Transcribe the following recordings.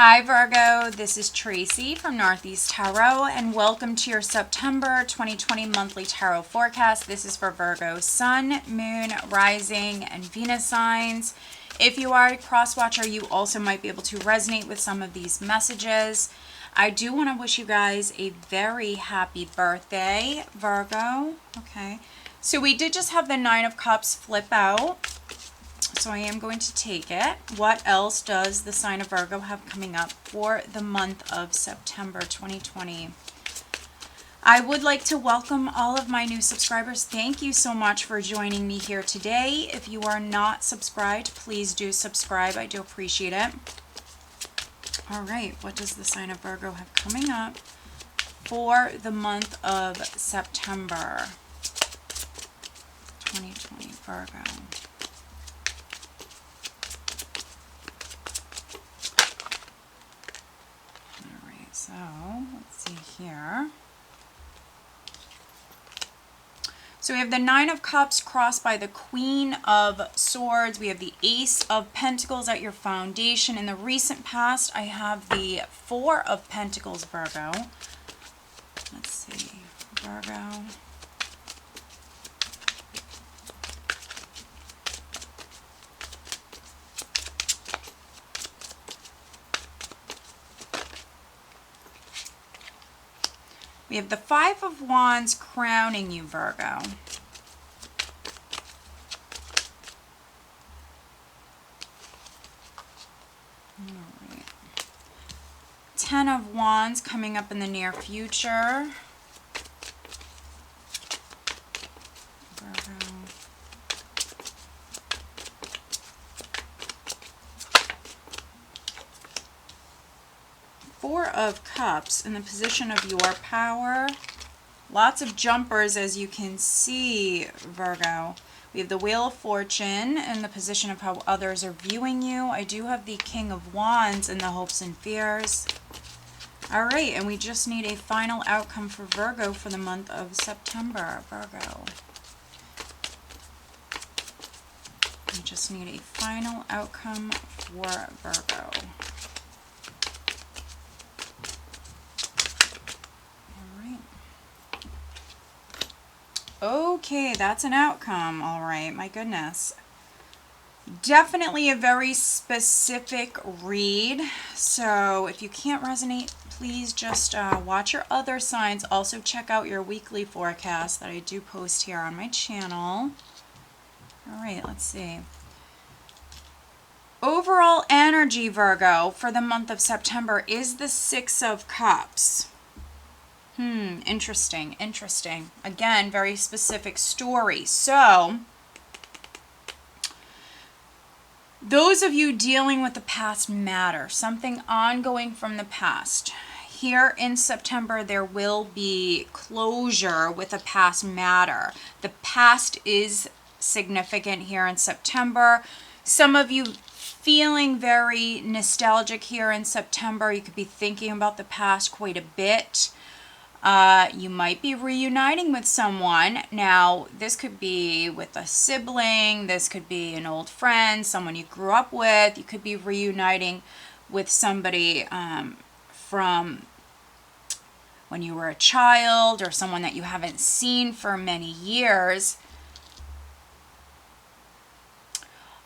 Hi Virgo, this is Tracy from Northeast Tarot and welcome to your September 2020 monthly tarot forecast. This is for Virgo Sun, Moon, Rising, and Venus signs. If you are a cross watcher, you also might be able to resonate with some of these messages. I do want to wish you guys a very happy birthday, Virgo. Okay, so we did just have the Nine of Cups flip out. So I am going to take it. What else does the sign of Virgo have coming up for the month of September 2020? I would like to welcome all of my new subscribers. Thank you so much for joining me here today. If you are not subscribed, please do subscribe. I do appreciate it. All right, what does the sign of Virgo have coming up for the month of September 2020, Virgo? So let's see here. So we have the Nine of Cups crossed by the Queen of Swords. We have the Ace of Pentacles at your foundation. In the recent past, I have the Four of Pentacles, Virgo. Let's see, Virgo. We have the Five of Wands crowning you, Virgo. All right. Ten of Wands coming up in the near future. Virgo. Four of Cups in the position of your power. Lots of jumpers, as you can see, Virgo. We have the Wheel of Fortune in the position of how others are viewing you. I do have the King of Wands in the hopes and fears. All right, and we just need a final outcome for Virgo for the month of September, Virgo. We just need a final outcome for Virgo. Okay, that's an outcome. All right, my goodness. Definitely a very specific read. So if you can't resonate, please just watch your other signs. Also check out your weekly forecast that I do post here on my channel. All right, let's see. Overall energy, Virgo, for the month of September is the Six of Cups. Interesting, interesting. Again, very specific story. So, those of you dealing with the past matter, something ongoing from the past. Here in September, there will be closure with a past matter. The past is significant here in September. Some of you feeling very nostalgic here in September. You could be thinking about the past quite a bit. You might be reuniting with someone. Now, this could be with a sibling, this could be an old friend, someone you grew up with. You could be reuniting with somebody from when you were a child or someone that you haven't seen for many years.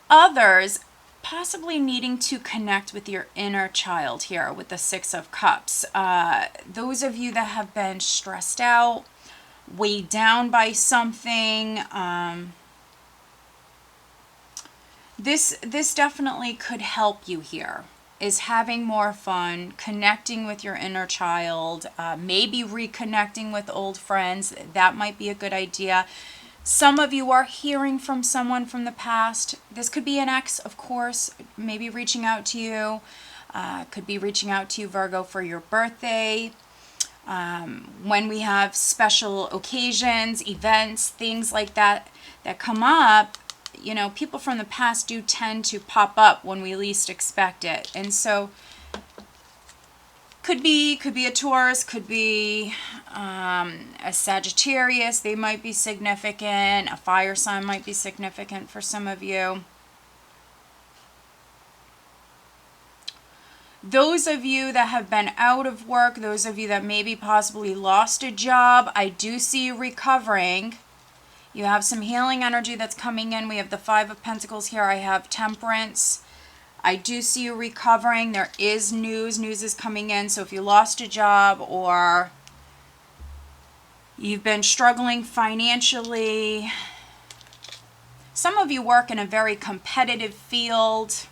Others possibly needing to connect with your inner child here with the Six of Cups. Those of you that have been stressed out, weighed down by something, this definitely could help you here, is having more fun, connecting with your inner child, maybe reconnecting with old friends. That might be a good idea. Some of you are hearing from someone from the past. This could be an ex, of course, maybe reaching out to you. Could be reaching out to you, Virgo, for your birthday. When we have special occasions, events, things like that that come up, you know, people from the past do tend to pop up when we least expect it. And so could be a Taurus, could be a Sagittarius. They might be significant. A fire sign might be significant for some of you. Those of you that have been out of work, those of you that maybe possibly lost a job, I do see you recovering. You have some healing energy that's coming in. We have the Five of Pentacles here. I have Temperance. I do see you recovering. There is news. News is coming in. So if you lost a job or you've been struggling financially, some of you work in a very competitive field.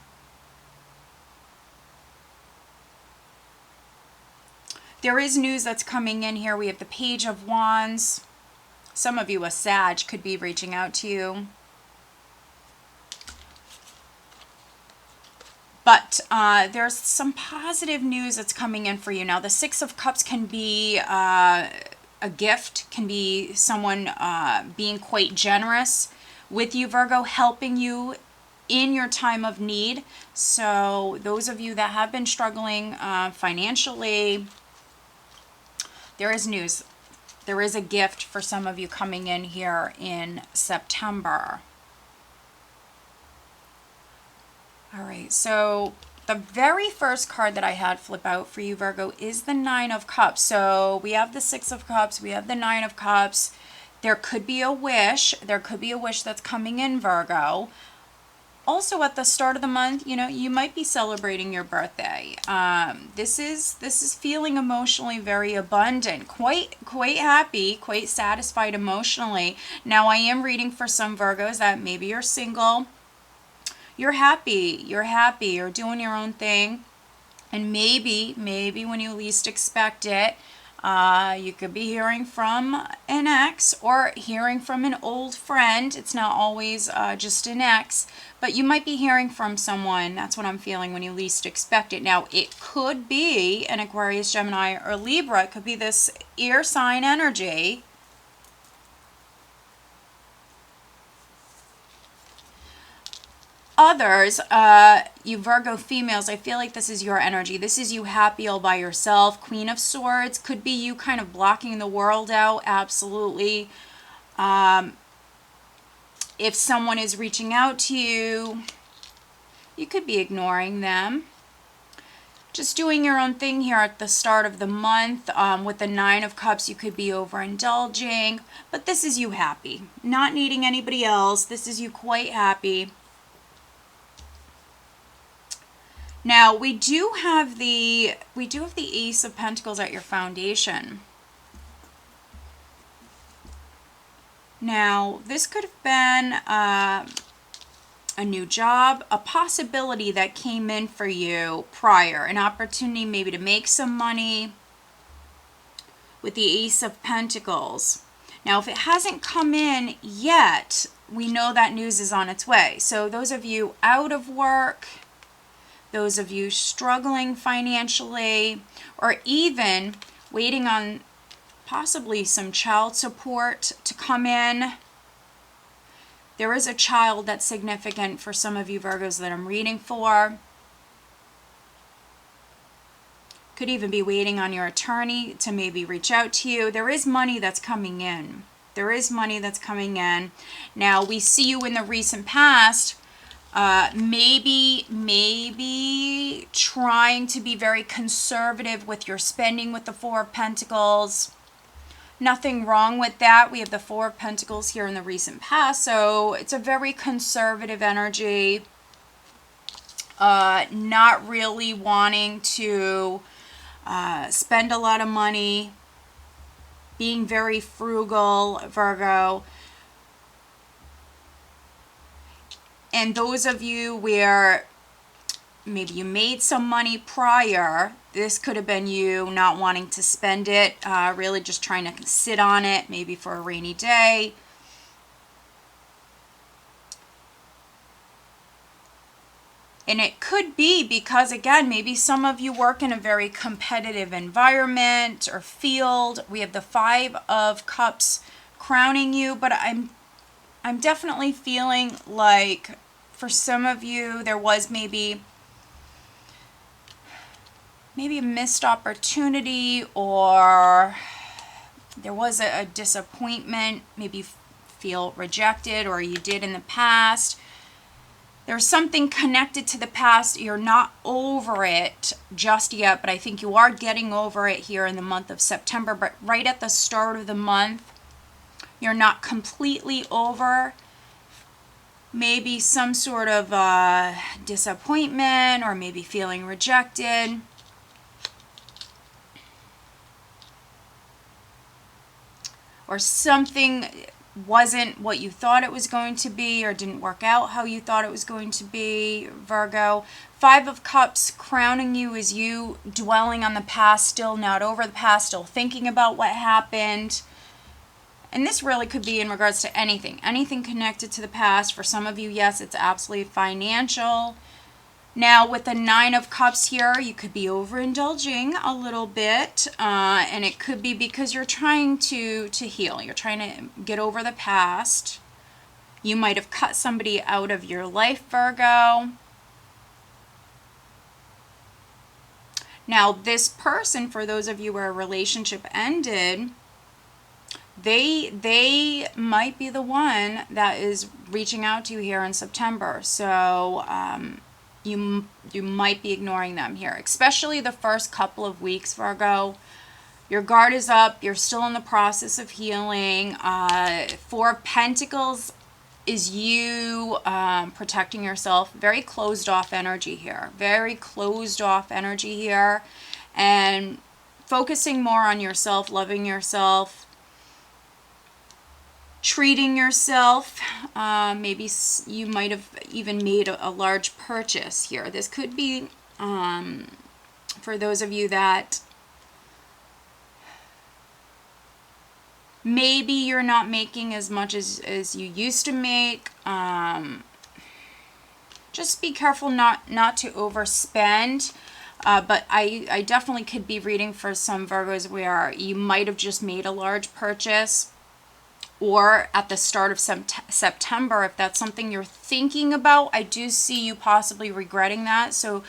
There is news that's coming in here. We have the Page of Wands. Some of you, a Sag, could be reaching out to you. But there's some positive news that's coming in for you. Now, the Six of Cups can be a gift, can be someone being quite generous with you, Virgo, helping you in your time of need. So those of you that have been struggling financially, there is news. There is a gift for some of you coming in here in September. All right, so the very first card that I had flip out for you, Virgo, is the Nine of Cups. So we have the Six of Cups, we have the Nine of Cups. There could be a wish. There could be a wish that's coming in, Virgo. Also, at the start of the month, you know, you might be celebrating your birthday. This is feeling emotionally very abundant, quite happy, quite satisfied emotionally. Now, I am reading for some Virgos that maybe you're single. You're happy, you're doing your own thing, and maybe when you least expect it, you could be hearing from an ex or hearing from an old friend. It's not always just an ex, but you might be hearing from someone. That's what I'm feeling when you least expect it. Now, it could be an Aquarius, Gemini, or Libra. It could be this ear sign energy. Others, you Virgo females, I feel like this is your energy. This is you happy all by yourself. Queen of Swords could be you kind of blocking the world out. Absolutely. If someone is reaching out to you, you could be ignoring them. Just doing your own thing here at the start of the month. With the Nine of Cups, you could be overindulging. But this is you happy. Not needing anybody else. This is you quite happy. Now, we do have the Ace of Pentacles at your foundation. Now, this could have been a new job, a possibility that came in for you prior, an opportunity maybe to make some money with the Ace of Pentacles. Now, if it hasn't come in yet, we know that news is on its way. So those of you out of work, those of you struggling financially, or even waiting on possibly some child support to come in. There is a child that's significant for some of you Virgos that I'm reading for. Could even be waiting on your attorney to maybe reach out to you. There is money that's coming in. There is money that's coming in. Now, we see you in the recent past maybe trying to be very conservative with your spending with the Four of Pentacles. Nothing wrong with that. We have the Four of Pentacles here in the recent past, so it's a very conservative energy. Not really wanting to spend a lot of money, being very frugal, Virgo. And those of you where maybe you made some money prior, this could have been you not wanting to spend it, really just trying to sit on it, maybe for a rainy day. And it could be because, again, maybe some of you work in a very competitive environment or field. We have the Five of Cups crowning you, but I'm definitely feeling like for some of you there was maybe a missed opportunity, or there was a disappointment, maybe feel rejected, or you did in the past. There's something connected to the past. You're not over it just yet, but I think you are getting over it here in the month of September. But right at the start of the month, you're not completely over maybe some sort of disappointment, or maybe feeling rejected. Or something wasn't what you thought it was going to be, or didn't work out how you thought it was going to be, Virgo. 5 of Cups crowning you is you dwelling on the past, still not over the past, still thinking about what happened. And this really could be in regards to anything connected to the past. For some of you, yes, it's absolutely financial. Now, with the 9 of Cups here, you could be overindulging a little bit, and it could be because you're trying to heal. You're trying to get over the past. You might have cut somebody out of your life, Virgo. Now, this person, for those of you where a relationship ended, they might be the one that is reaching out to you here in September. So, you might be ignoring them here, especially the first couple of weeks, Virgo. Your guard is up. You're still in the process of healing. 4 of Pentacles is you protecting yourself. Very closed off energy here. Very closed off energy here. And focusing more on yourself, loving yourself, treating yourself. Maybe you might have even made a large purchase here. This could be for those of you that maybe you're not making as much as you used to make. Just be careful not to overspend. But I definitely could be reading for some Virgos where you might have just made a large purchase, or at the start of September, if that's something you're thinking about. I do see you possibly regretting that. So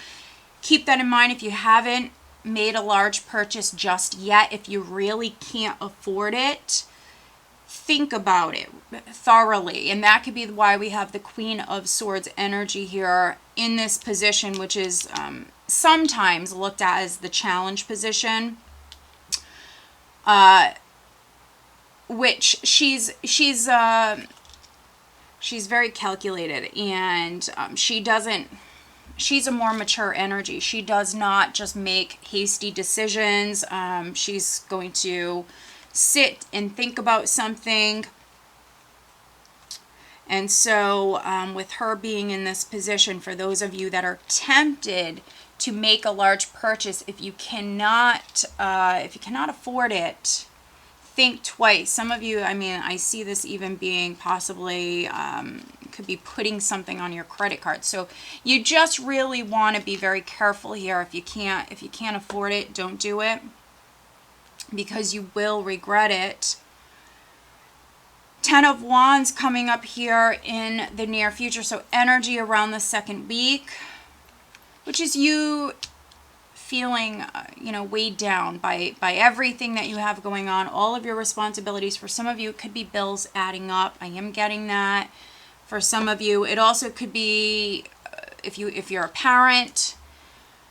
keep that in mind if you haven't made a large purchase just yet. If you really can't afford it, think about it thoroughly. And that could be why we have the Queen of Swords energy here in this position, which is sometimes looked at as the challenge position. Which she's very calculated, and she's a more mature energy. She does not just make hasty decisions. She's going to sit and think about something. And so with her being in this position, for those of you that are tempted to make a large purchase, if you cannot afford it, think twice. Some of you, I mean, I see this even being possibly, could be putting something on your credit card. So you just really want to be very careful here. If you can't afford it, don't do it, because you will regret it. 10 of Wands coming up here in the near future. So energy around the second week, which is you feeling, weighed down by everything that you have going on, all of your responsibilities. For some of you, it could be bills adding up. I am getting that. For some of you, it also could be if you're a parent,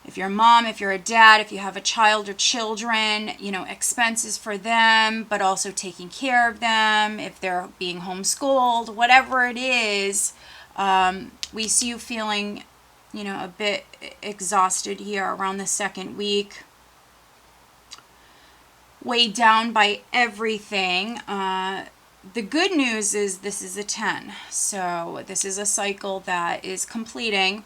if you're a mom, if you're a dad, if you have a child or children, expenses for them, but also taking care of them, if they're being homeschooled, whatever it is, we see you feeling a bit exhausted here around the second week, weighed down by everything. The good news is this is a 10. So this is a cycle that is completing.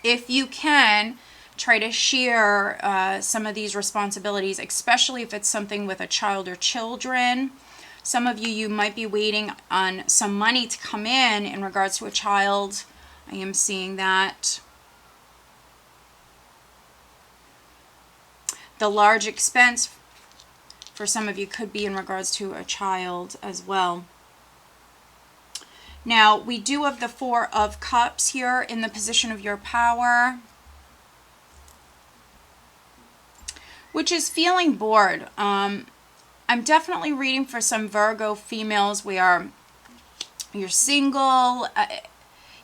If you can, try to share some of these responsibilities, especially if it's something with a child or children. Some of you might be waiting on some money to come in regards to a child. I am seeing that. The large expense for some of you could be in regards to a child as well. Now, we do have the 4 of Cups here in the position of your power, which is feeling bored. I'm definitely reading for some Virgo females where you're single.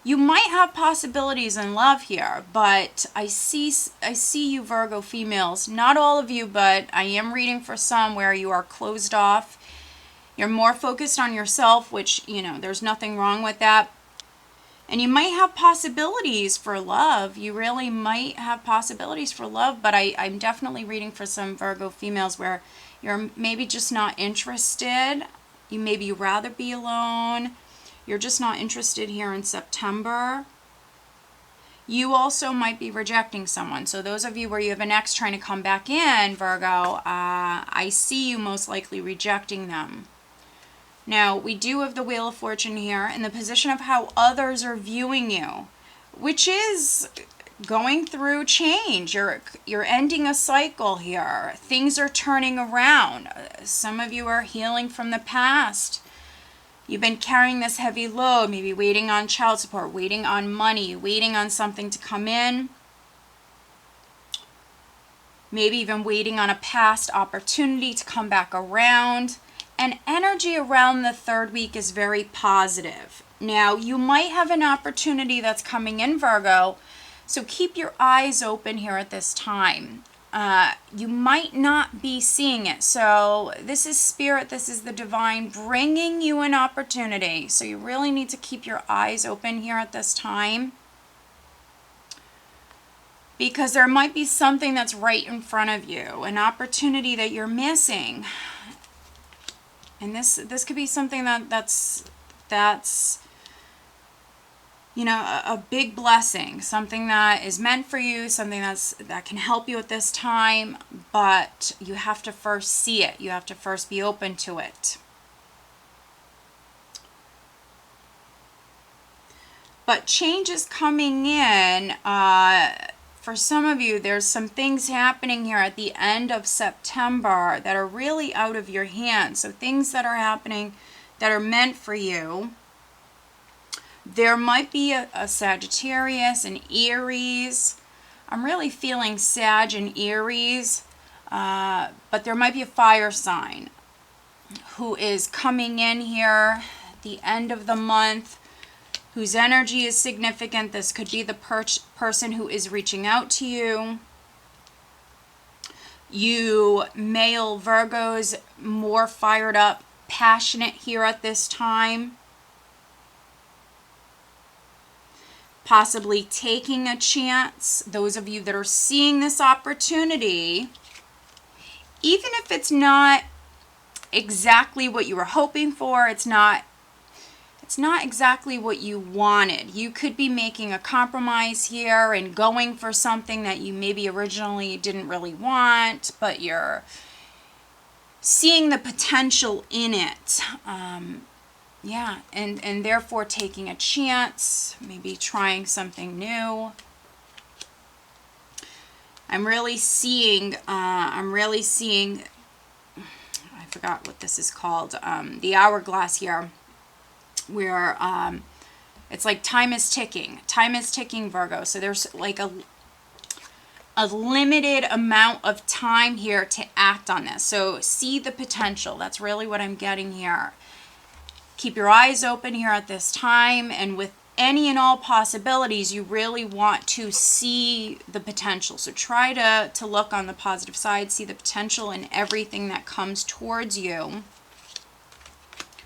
You might have possibilities in love here, but I see you Virgo females, not all of you, but I am reading for some where you are closed off. You're more focused on yourself, which, you know, there's nothing wrong with that. And you might have possibilities for love. You really might have possibilities for love, but I'm definitely reading for some Virgo females where you're maybe just not interested. You maybe rather be alone. You're just not interested here in September. You also might be rejecting someone. So those of you where you have an ex trying to come back in, Virgo, I see you most likely rejecting them. Now, we do have the Wheel of Fortune here in the position of how others are viewing you, which is going through change. You're ending a cycle here. Things are turning around. Some of you are healing from the past. You've been carrying this heavy load, maybe waiting on child support, waiting on money, waiting on something to come in. Maybe even waiting on a past opportunity to come back around. And energy around the third week is very positive. Now, you might have an opportunity that's coming in, Virgo, so keep your eyes open here at this time. You might not be seeing it. So this is spirit, this is the divine bringing you an opportunity. So you really need to keep your eyes open here at this time, because there might be something that's right in front of you, an opportunity that you're missing. And this could be something that's you know, a big blessing, something that is meant for you, something that can help you at this time, but you have to first see it. You have to first be open to it. But change is coming in. For some of you, there's some things happening here at the end of September that are really out of your hands. So things that are happening that are meant for you. There might be a Sagittarius, an Aries. I'm really feeling Sag and Aries. But there might be a fire sign who is coming in here at the end of the month, whose energy is significant. This could be the person who is reaching out to you. You male Virgos, more fired up, passionate here at this time. Possibly taking a chance. Those of you that are seeing this opportunity, even if it's not exactly what you were hoping for, it's not exactly what you wanted. You could be making a compromise here and going for something that you maybe originally didn't really want, but you're seeing the potential in it. Yeah, and therefore taking a chance, maybe trying something new. I'm really seeing, I forgot what this is called, the hourglass here, where it's like time is ticking. Time is ticking, Virgo. So there's like a limited amount of time here to act on this. So see the potential. That's really what I'm getting here. Keep your eyes open here at this time, and with any and all possibilities, you really want to see the potential. So try to look on the positive side, see the potential in everything that comes towards you.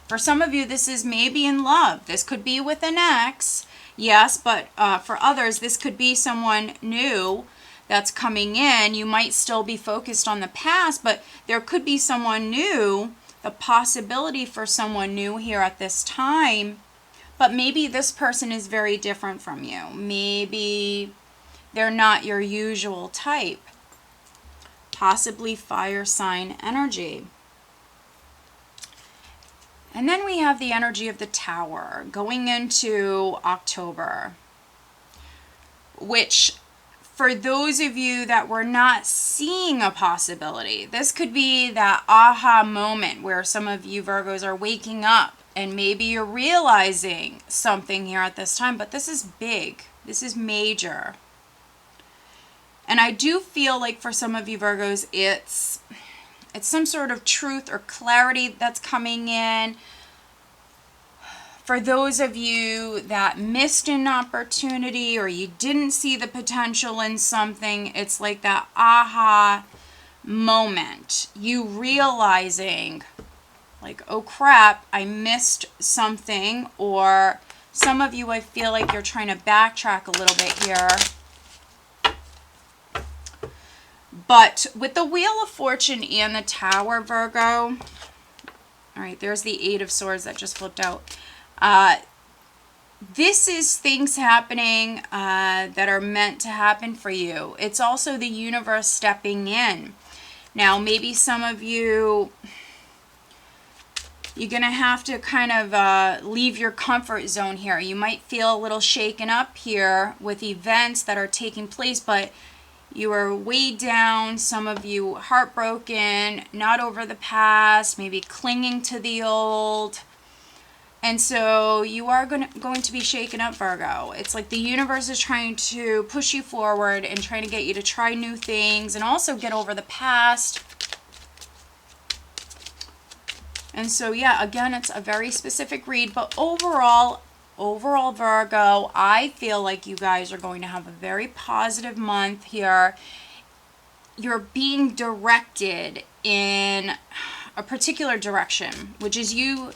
For some of you, this is maybe in love. This could be with an ex, yes, but for others, this could be someone new that's coming in. You might still be focused on the past, but there could be someone new, the possibility for someone new here at this time, but maybe this person is very different from you. Maybe they're not your usual type. Possibly fire sign energy. And then we have the energy of the Tower going into October, which for those of you that were not seeing a possibility, this could be that aha moment where some of you Virgos are waking up and maybe you're realizing something here at this time, but this is big. This is major. And I do feel like for some of you Virgos, it's some sort of truth or clarity that's coming in. For those of you that missed an opportunity or you didn't see the potential in something, it's like that aha moment. You realizing, like, oh crap, I missed something. Or some of you, I feel like you're trying to backtrack a little bit here. But with the Wheel of Fortune and the Tower, Virgo, all right, there's the Eight of Swords that just flipped out. This is things happening that are meant to happen for you. It's also the universe stepping in. Now, maybe some of you, you're going to have to kind of leave your comfort zone here. You might feel a little shaken up here with events that are taking place, but you are weighed down, some of you heartbroken, not over the past, maybe clinging to the old. And so you are going to be shaken up, Virgo. It's like the universe is trying to push you forward and trying to get you to try new things and also get over the past. And so, yeah, again, it's a very specific read. But overall, Virgo, I feel like you guys are going to have a very positive month here. You're being directed in a particular direction, which is you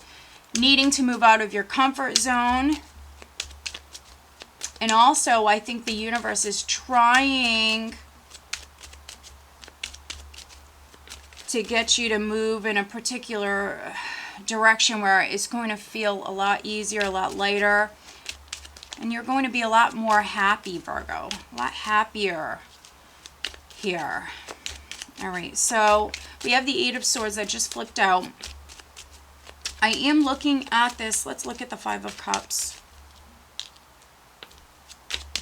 needing to move out of your comfort zone. And also, I think the universe is trying to get you to move in a particular direction where it's going to feel a lot easier, a lot lighter. And you're going to be a lot more happy, Virgo. A lot happier here. All right, so we have the Eight of Swords that just flipped out. I am looking at this. Let's look at the Five of Cups.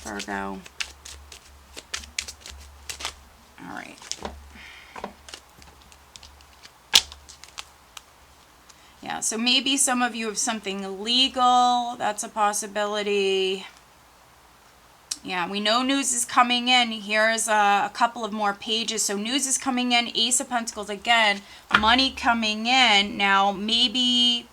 Virgo. All right. Yeah, so maybe some of you have something legal. That's a possibility. Yeah, we know news is coming in. Here's a couple of more pages. So news is coming in. Ace of Pentacles again. Money coming in. Now, maybe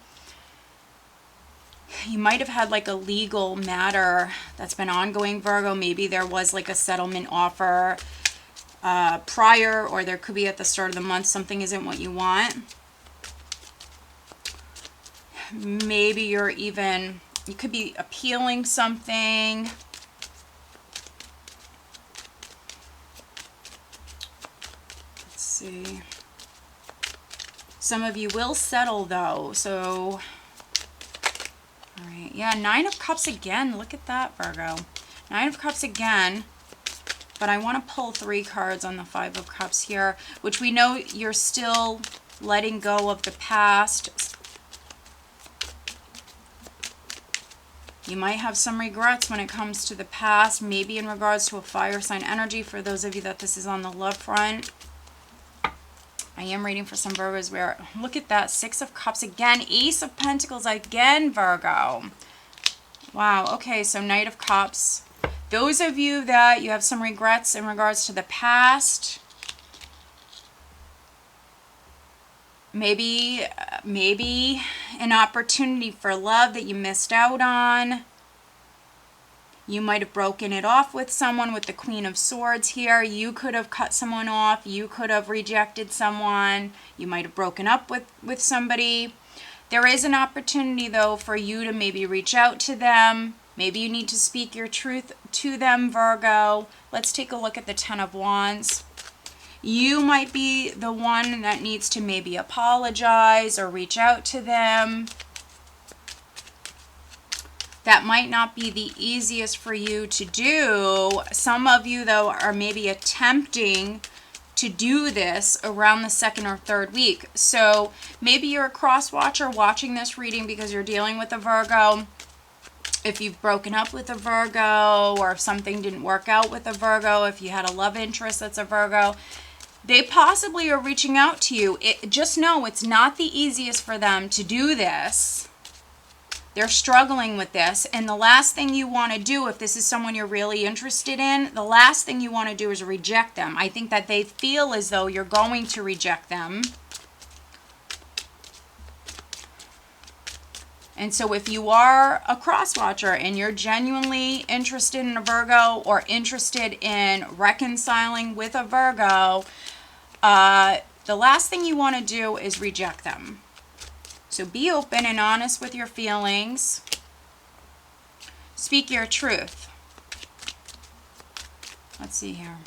you might have had like a legal matter that's been ongoing, Virgo. Maybe there was like a settlement offer prior, or there could be at the start of the month. Something isn't what you want. Maybe you could be appealing something. Let's see. Some of you will settle though, so, all right. Yeah, Nine of Cups again. Look at that, Virgo. Nine of Cups again. But I want to pull 3 cards on the Five of Cups here, which we know you're still letting go of the past. You might have some regrets when it comes to the past, maybe in regards to a fire sign energy for those of you that this is on the love front. I am reading for some Virgos where, look at that, Six of Cups again, Ace of Pentacles again, Virgo. Wow, okay, so Knight of Cups. Those of you that you have some regrets in regards to the past, maybe an opportunity for love that you missed out on. You might have broken it off with someone with the Queen of Swords here. You could have cut someone off. You could have rejected someone. You might have broken up with somebody. There is an opportunity, though, for you to maybe reach out to them. Maybe you need to speak your truth to them, Virgo. Let's take a look at the Ten of Wands. You might be the one that needs to maybe apologize or reach out to them. That might not be the easiest for you to do. Some of you, though, are maybe attempting to do this around the 2nd or 3rd week. So maybe you're a cross-watcher watching this reading because you're dealing with a Virgo. If you've broken up with a Virgo, or if something didn't work out with a Virgo, if you had a love interest that's a Virgo, they possibly are reaching out to you. Just know it's not the easiest for them to do this. They're struggling with this. And the last thing you want to do, if this is someone you're really interested in, the last thing you want to do is reject them. I think that they feel as though you're going to reject them. And so if you are a cross watcher and you're genuinely interested in a Virgo or interested in reconciling with a Virgo, the last thing you want to do is reject them. So be open and honest with your feelings. Speak your truth. Let's see here.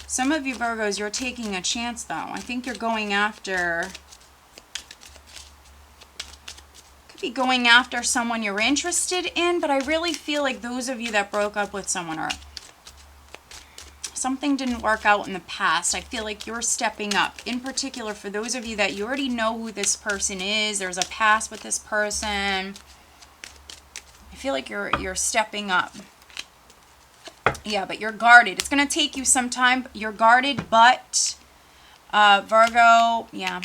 Some of you Virgos, you're taking a chance though. I think you're going after, could be going after someone you're interested in, but I really feel like those of you that broke up with someone or something didn't work out in the past, I feel like you're stepping up. In particular, for those of you that you already know who this person is, there's a past with this person, I feel like you're stepping up. Yeah, but you're guarded. It's going to take you some time. You're guarded, but Virgo, yeah.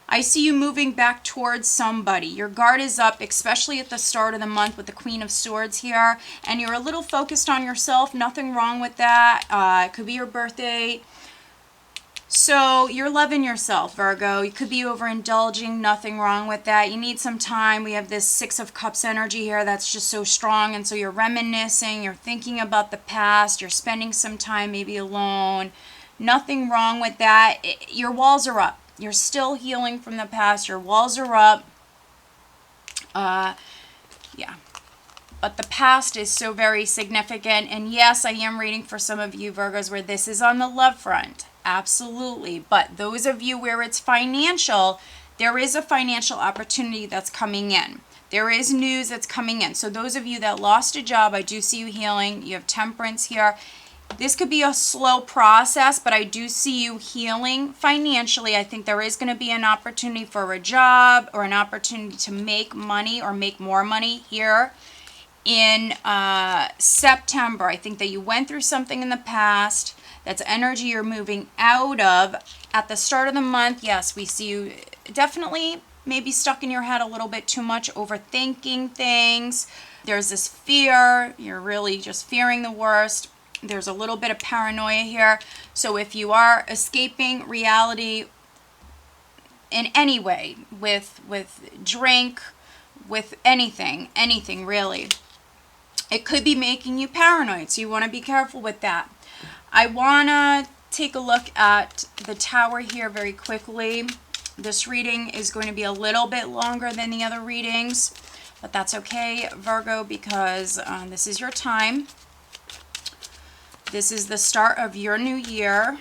I see you moving back towards somebody. Your guard is up, especially at the start of the month with the Queen of Swords here. And you're a little focused on yourself. Nothing wrong with that. It could be your birthday. So you're loving yourself, Virgo. You could be overindulging. Nothing wrong with that. You need some time. We have this Six of Cups energy here that's just so strong. And so you're reminiscing. You're thinking about the past. You're spending some time maybe alone. Nothing wrong with that. Your walls are up. You're still healing from the past. Your walls are up. Yeah. But the past is so very significant. And yes, I am reading for some of you Virgos where this is on the love front. Absolutely. But those of you where it's financial, there is a financial opportunity that's coming in. There is news that's coming in. So those of you that lost a job, I do see you healing. You have Temperance here. This could be a slow process, but I do see you healing financially. I think there is going to be an opportunity for a job or an opportunity to make money or make more money here in September. I think that you went through something in the past. That's energy you're moving out of. At the start of the month, yes, we see you definitely maybe stuck in your head a little bit too much, overthinking things. There's this fear. You're really just fearing the worst. There's a little bit of paranoia here. So if you are escaping reality in any way, with drink, with anything really, it could be making you paranoid. So you want to be careful with that. I want to take a look at the Tower here very quickly. This reading is going to be a little bit longer than the other readings, but that's okay, Virgo, because this is your time. This is the start of your new year.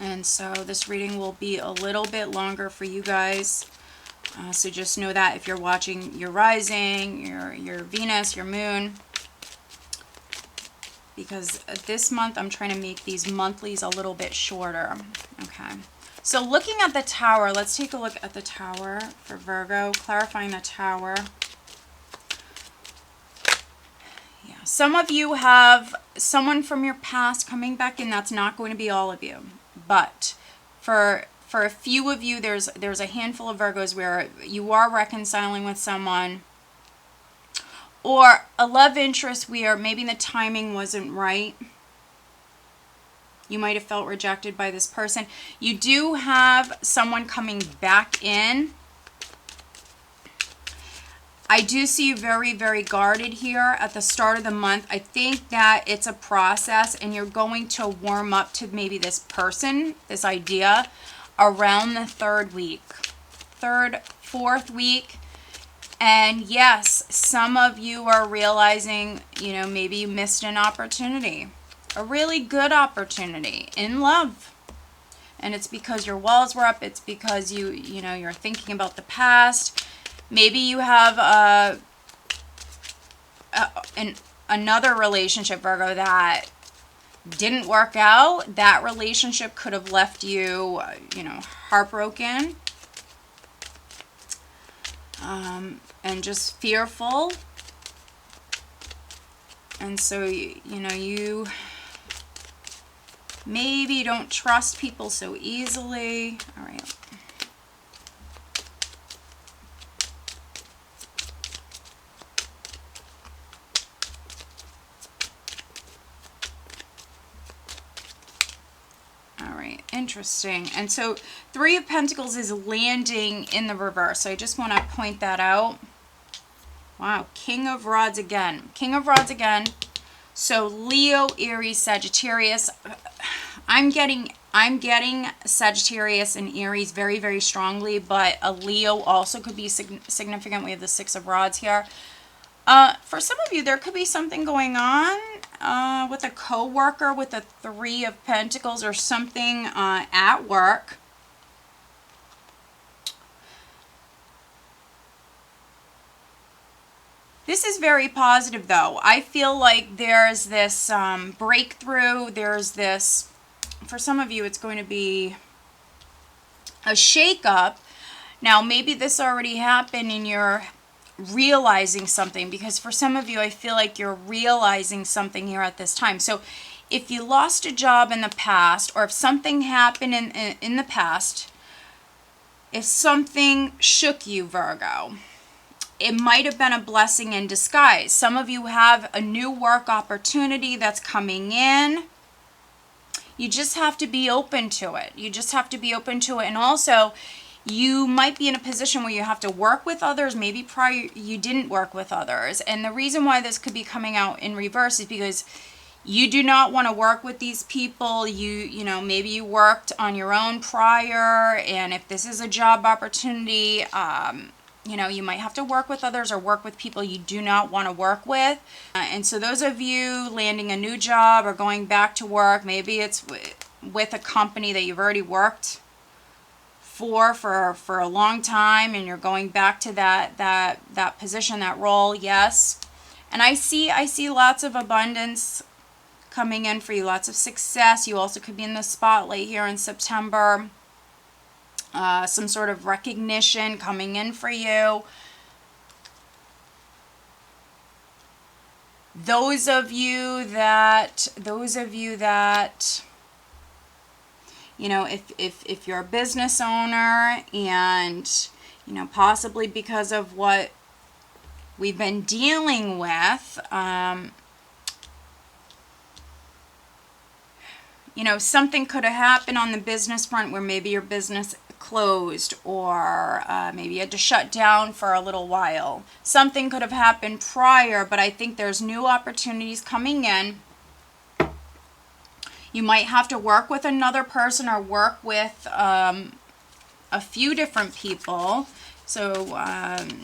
And so this reading will be a little bit longer for you guys. So just know that if you're watching your rising, your Venus, your moon, because this month I'm trying to make these monthlies a little bit shorter. Okay. So looking at the Tower, let's take a look at the Tower for Virgo, clarifying the Tower. Yeah, some of you have someone from your past coming back in. That's not going to be all of you. But for a few of you, there's a handful of Virgos where you are reconciling with someone, or a love interest where maybe the timing wasn't right. You might have felt rejected by this person. You do have someone coming back in. I do see you very, very guarded here at the start of the month. I think that it's a process and you're going to warm up to maybe this person, this idea, around the third week. Third, fourth week. And yes, some of you are realizing, you know, maybe you missed an opportunity. A really good opportunity in love. And it's because your walls were up. It's because you know, you're thinking about the past. Maybe you have another relationship, Virgo, that didn't work out. That relationship could have left you, you know, heartbroken. And just fearful. And so, you know, you maybe don't trust people so easily. All right. All right. Interesting. And so Three of Pentacles is landing in the reverse. So I just want to point that out. Wow. King of Rods again. King of Rods again. So Leo, Aries, Sagittarius. I'm getting Sagittarius and Aries very, very strongly, but a Leo also could be significant. We have the Six of Rods here. For some of you, there could be something going on with a co-worker with the Three of Pentacles or something at work. This is very positive, though. I feel like there's this breakthrough. There's this, for some of you, it's going to be a shakeup. Now, maybe this already happened and you're realizing something, because for some of you, I feel like you're realizing something here at this time. So if you lost a job in the past, or if something happened in the past, if something shook you, Virgo, it might have been a blessing in disguise. Some of you have a new work opportunity that's coming in. You just have to be open to it. You just have to be open to it. And also, you might be in a position where you have to work with others. Maybe prior you didn't work with others. And the reason why this could be coming out in reverse is because you do not want to work with these people. You know, maybe you worked on your own prior. And if this is a job opportunity, you know, you might have to work with others or work with people you do not want to work with. And so those of you landing a new job or going back to work, maybe it's with a company that you've already worked for a long time, and you're going back to that position, that role. Yes. And I see lots of abundance coming in for you, lots of success. You also could be in the spotlight here in September. Some sort of recognition coming in for you. Those of you that, you know, if you're a business owner and, you know, possibly because of what we've been dealing with, you know, something could have happened on the business front where maybe your business closed, or maybe you had to shut down for a little while. Something could have happened prior, but I think there's new opportunities coming in. You might have to work with another person or work with a few different people. So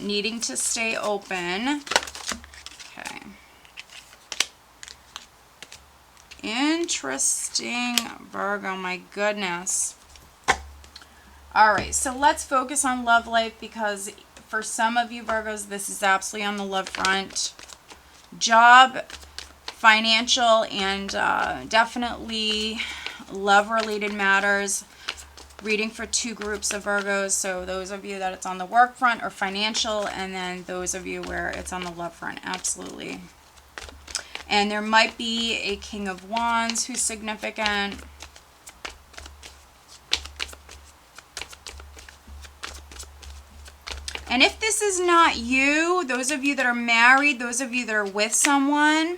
needing to stay open. Okay. Interesting, Virgo, my goodness. All right, so let's focus on love life, because for some of you Virgos, this is absolutely on the love front. Job, financial, and definitely love-related matters. Reading for two groups of Virgos, so those of you that it's on the work front or financial, and then those of you where it's on the love front, absolutely. And there might be a King of Wands who's significant. And if this is not you, those of you that are married, those of you that are with someone,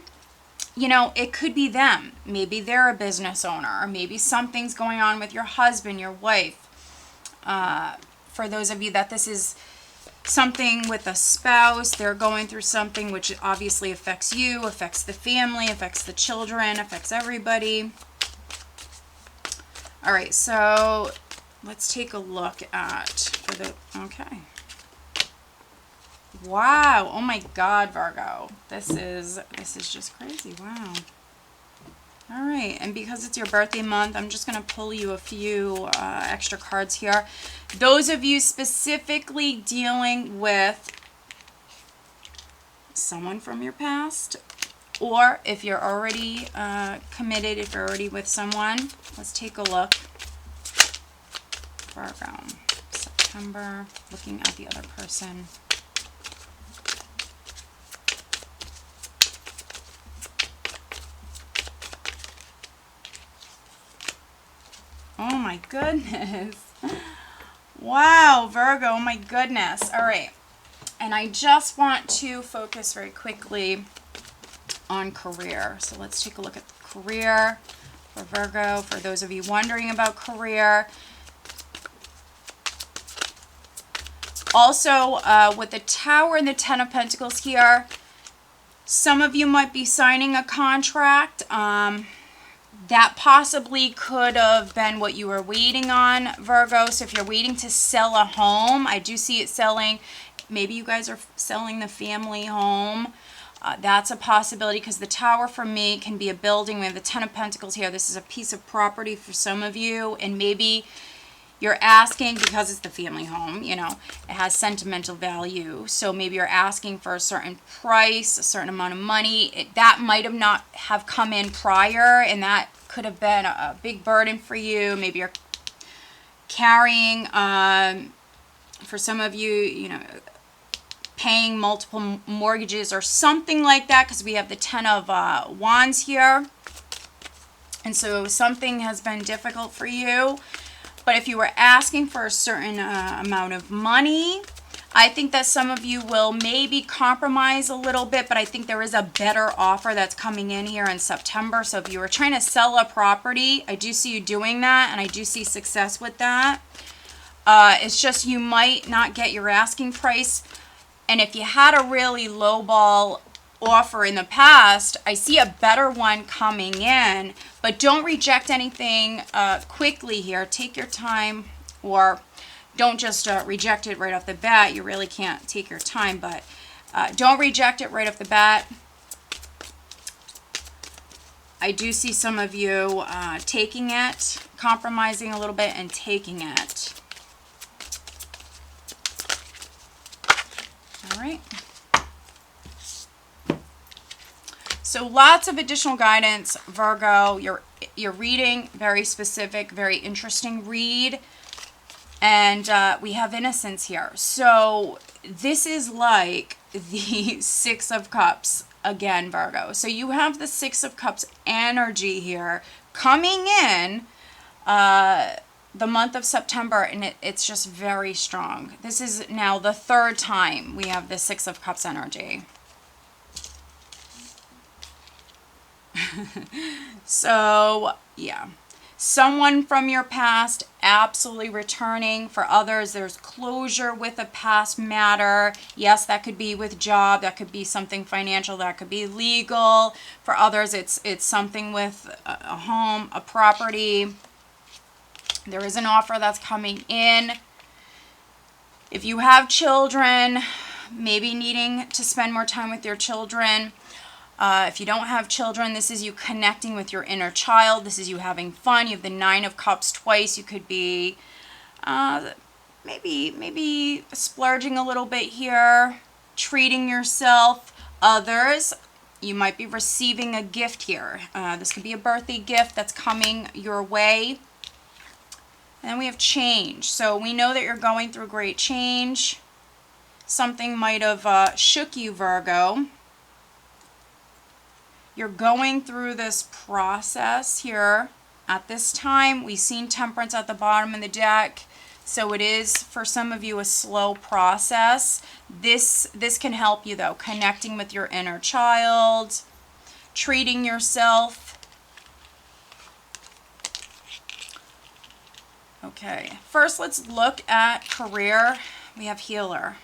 you know, it could be them. Maybe they're a business owner, or maybe something's going on with your husband, your wife. For those of you that this is something with a spouse, they're going through something which obviously affects you, affects the family, affects the children, affects everybody. All right, so let's take a look at okay. Wow, oh my God, Virgo. This is just crazy. Wow. All right, and because it's your birthday month, I'm just going to pull you a few extra cards here. Those of you specifically dealing with someone from your past, or if you're already committed, if you're already with someone, let's take a look. Virgo, September, looking at the other person. Oh my goodness. Wow, Virgo, oh my goodness. All right. And I just want to focus very quickly on career. So let's take a look at the career. for Virgo, for those of you wondering about career. Also, with the Tower and the Ten of Pentacles here, some of you might be signing a contract. That possibly could have been what you were waiting on, Virgo. So if you're waiting to sell a home, I do see it selling. Maybe you guys are selling the family home. That's a possibility, because the Tower for me can be a building. We have the Ten of Pentacles here. This is a piece of property for some of you, and maybe you're asking because it's the family home, you know, it has sentimental value. So maybe you're asking for a certain price, a certain amount of money. That might have not have come in prior, and that could have been a big burden for you. Maybe you're carrying, for some of you, you know, paying multiple mortgages or something like that, because we have the Ten of Wands here. And so something has been difficult for you. But if you were asking for a certain amount of money, I think that some of you will maybe compromise a little bit, but I think there is a better offer that's coming in here in September. So if you were trying to sell a property, I do see you doing that, and I do see success with that. It's just you might not get your asking price. And if you had a really lowball offer in the past, I see a better one coming in, but don't reject anything quickly here. Take your time, or don't just reject it right off the bat. You really can't take your time, but don't reject it right off the bat. I do see some of you taking it, compromising a little bit and taking it. All right. So lots of additional guidance, Virgo. You're reading, very specific, very interesting read. And we have innocence here. So this is like the Six of Cups again, Virgo. So you have the Six of Cups energy here coming in the month of September, and it's just very strong. This is now the third time we have the Six of Cups energy. So, yeah. Someone from your past absolutely returning. For others, there's closure with a past matter. Yes, that could be with job. That could be something financial. That could be legal. For others, it's something with a home, a property. There is an offer that's coming in. If you have children, maybe needing to spend more time with your children. If you don't have children, this is you connecting with your inner child. This is you having fun. You have the Nine of Cups twice. You could be maybe splurging a little bit here, treating yourself. Others, you might be receiving a gift here. This could be a birthday gift that's coming your way. And then we have change. So we know that you're going through great change. Something might have shook you, Virgo. You're going through this process here at this time. We've seen Temperance at the bottom of the deck. So it is, for some of you, a slow process. This can help you, though, connecting with your inner child, treating yourself. Okay, first let's look at career. We have healer.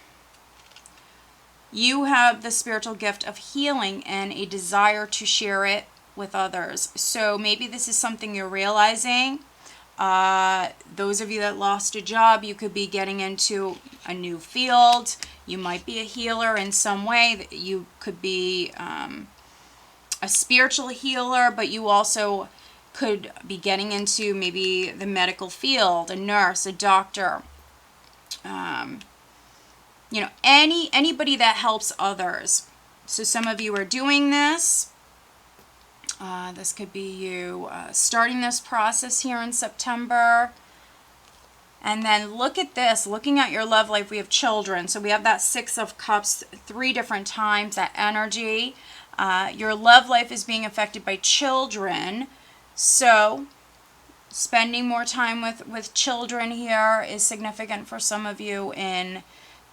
You have the spiritual gift of healing and a desire to share it with others. So maybe this is something you're realizing. Those of you that lost a job, you could be getting into a new field. You might be a healer in some way. You could be a spiritual healer, but you also could be getting into maybe the medical field, a nurse, a doctor. You know, anybody that helps others. So some of you are doing this. This could be you starting this process here in September. And then look at this, looking at your love life, we have children. So we have that Six of Cups 3 different times, that energy. Your love life is being affected by children. So spending more time with children here is significant for some of you in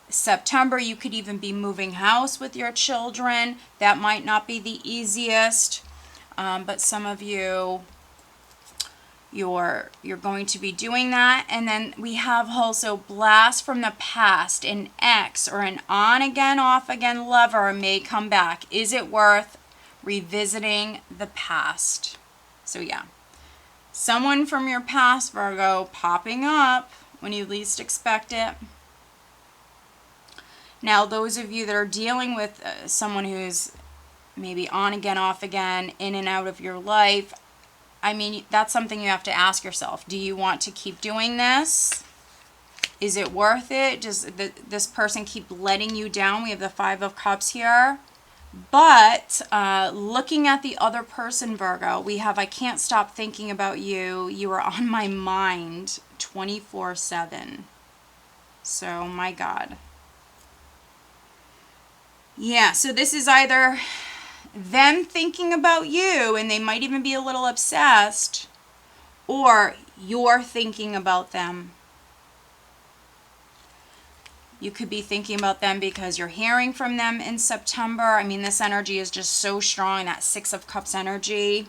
September. You could even be moving house with your children. That might not be the easiest, but some of you you're going to be doing that. And then we have also blast from the past. An ex or an on again, off again lover may come back. Is it worth revisiting the past? So yeah, someone from your past, Virgo, popping up when you least expect it. Now, those of you that are dealing with someone who's maybe on again, off again, in and out of your life, I mean, that's something you have to ask yourself. Do you want to keep doing this? Is it worth it? Does this person keep letting you down? We have the Five of Cups here. But looking at the other person, Virgo, we have I can't stop thinking about you. You are on my mind 24/7. So, my God. Yeah, so this is either them thinking about you, and they might even be a little obsessed, or you're thinking about them. You could be thinking about them because you're hearing from them in September. I mean, this energy is just so strong, that Six of Cups energy.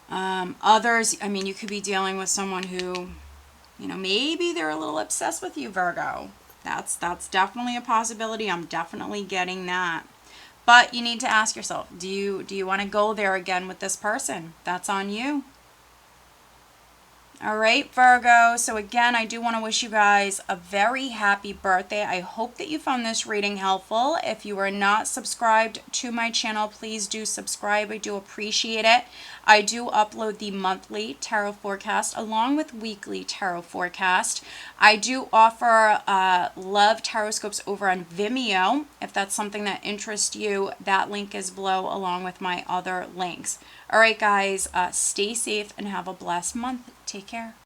Others, I mean, you could be dealing with someone who, you know, maybe they're a little obsessed with you, Virgo. That's definitely a possibility. I'm definitely getting that. But you need to ask yourself, do you want to go there again with this person? That's on you. All right, Virgo. So again, I do want to wish you guys a very happy birthday. I hope that you found this reading helpful. If you are not subscribed to my channel, please do subscribe. I do appreciate it. I do upload the monthly tarot forecast along with weekly tarot forecast. I do offer love Tarotscopes over on Vimeo. If that's something that interests you, that link is below along with my other links. All right, guys, stay safe and have a blessed month. Take care.